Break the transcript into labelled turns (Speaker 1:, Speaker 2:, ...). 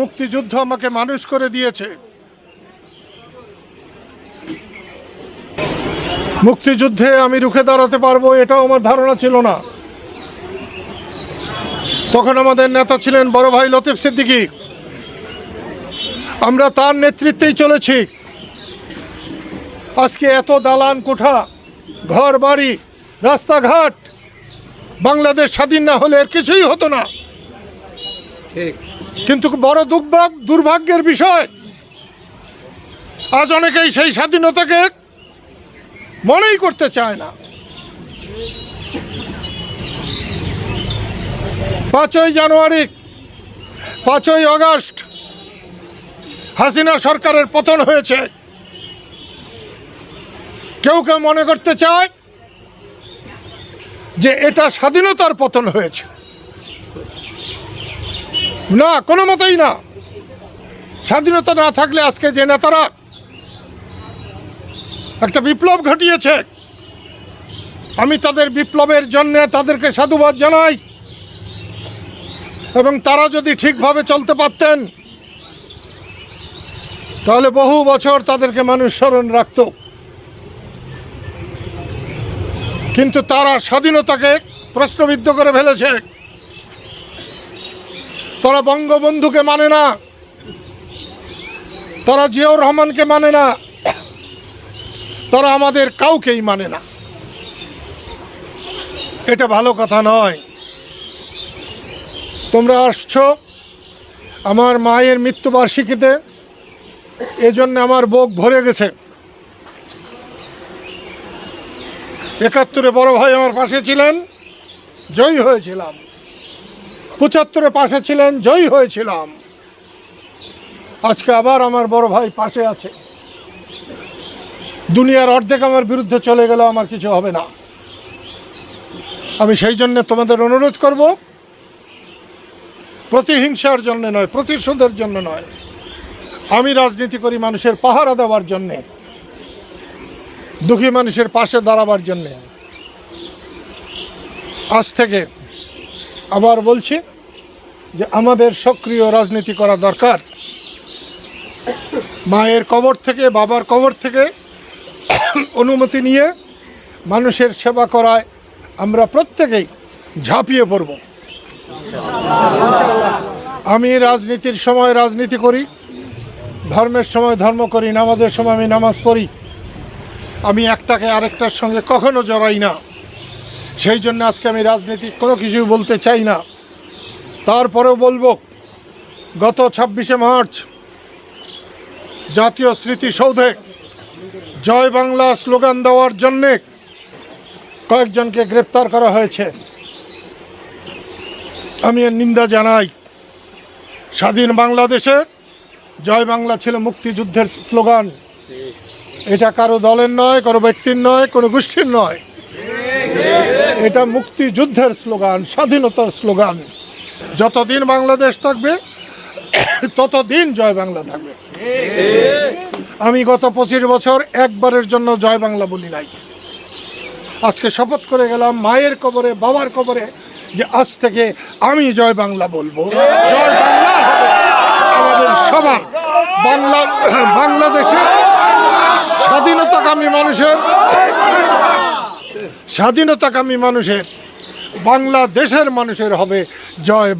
Speaker 1: মুক্তিযুদ্ধ আমাকে মানুষ করে দিয়েছে। মুক্তিযুদ্ধে আমি রুখে দাঁড়াতে পারবো এটাও আমার ধারণা ছিল না। তখন আমাদের নেতা ছিলেন বড় ভাই লতিফ সিদ্দিকী। আমরা তার নেতৃত্বেই চলেছি। আজকে এত দালান কোঠা, ঘর বাড়ি, রাস্তাঘাট, বাংলাদেশ স্বাধীন না হলে এর কিছুই হতো না। কিন্তু বড় দুর্ভাগ্যের বিষয়, আজ অনেকেই সেই স্বাধীনতাকে মনেই করতে চায় না। 5ই জানুয়ারি, 5ই আগস্ট হাসিনা সরকারের পতন হয়েছে। কেউ কেউ মনে করতে চায় যে এটা স্বাধীনতার পতন হয়েছে। না, কোনো মতেই না। স্বাধীনতা না থাকলে আজকে যে নেতারা একটা বিপ্লব ঘটিয়েছে, আমি তাদের বিপ্লবের জন্য তাদেরকে সাধুবাদ জানাই। এবং তারা যদি ঠিকভাবে চলতে পারতেন তাহলে বহু বছর তাদেরকে মানুষ স্মরণ রাখত। কিন্তু তারা স্বাধীনতাকে প্রশ্নবিদ্ধ করে ফেলেছে। তারা বঙ্গবন্ধুকে মানে না, তারা জিয়াউর রহমানকে মানে না, তারা আমাদের কাউকেই মানে না। এটা ভালো কথা নয়। তোমরা আসছো আমার মায়ের মৃত্যুবার্ষিকীতে, এজন্য আমার বুক ভরে গেছে। 71-এ বড় ভাই আমার পাশে ছিলেন, জয়ী হয়েছিলাম। 75-এ পাশে ছিলেন, জয়ী হয়েছিলাম। আজকে আবার আমার বড় ভাই পাশে আছে। দুনিয়ার অর্ধেক আমার বিরুদ্ধে চলে গেলেও আমার কিছু হবে না। আমি সেই জন্য তোমাদের অনুরোধ করব, প্রতিহিংসার জন্য নয়, প্রতিশোধের জন্য নয়। আমি রাজনীতি করি মানুষের পাহারা দেওয়ার জন্যে, দুঃখী মানুষের পাশে দাঁড়াবার জন্যে। আজ থেকে আবার বলছি যে আমাদের সক্রিয় রাজনীতি করা দরকার। মায়ের কবর থেকে, বাবার কবর থেকে অনুমতি নিয়ে মানুষের সেবা করায় আমরা প্রত্যেকেই ঝাঁপিয়ে পড়ব। আমি রাজনীতির সময় রাজনীতি করি, ধর্মের সময় ধর্ম করি, নামাজের সময় আমি নামাজ পড়ি। আমি একটাকে আরেকটার সঙ্গে কখনো জড়াই না। সেই জন্য আজকে আমি রাজনীতিক কোনো কিছু বলতে চাই না। তারপরেও বলবো, গত 26শে মার্চ জাতীয় স্মৃতিসৌধে জয় বাংলা স্লোগান দেওয়ার জন্যে কয়েকজনকে গ্রেপ্তার করা হয়েছে। আমি এর নিন্দা জানাই। স্বাধীন বাংলাদেশে জয় বাংলা ছিল মুক্তিযুদ্ধের স্লোগান। এটা কারো দলের নয়, কারো ব্যক্তির নয়, কোনো গোষ্ঠীর নয়। এটা মুক্তিযুদ্ধের স্লোগান, স্বাধীনতার স্লোগান। যতদিন বাংলাদেশ থাকবে ততদিন জয় বাংলা থাকবে। আমি গত 25 বছর একবারের জন্য জয় বাংলা বলি নাই। আজকে শপথ করে গেলাম মায়ের কবরে, বাবার কবরে, যে আজ থেকে আমি জয় বাংলা বলবো। জয় বাংলা হবে আমাদের সবার। বাংলাদেশে স্বাধীনতাকামী মানুষের, বাংলাদেশের মানুষের হবে জয়।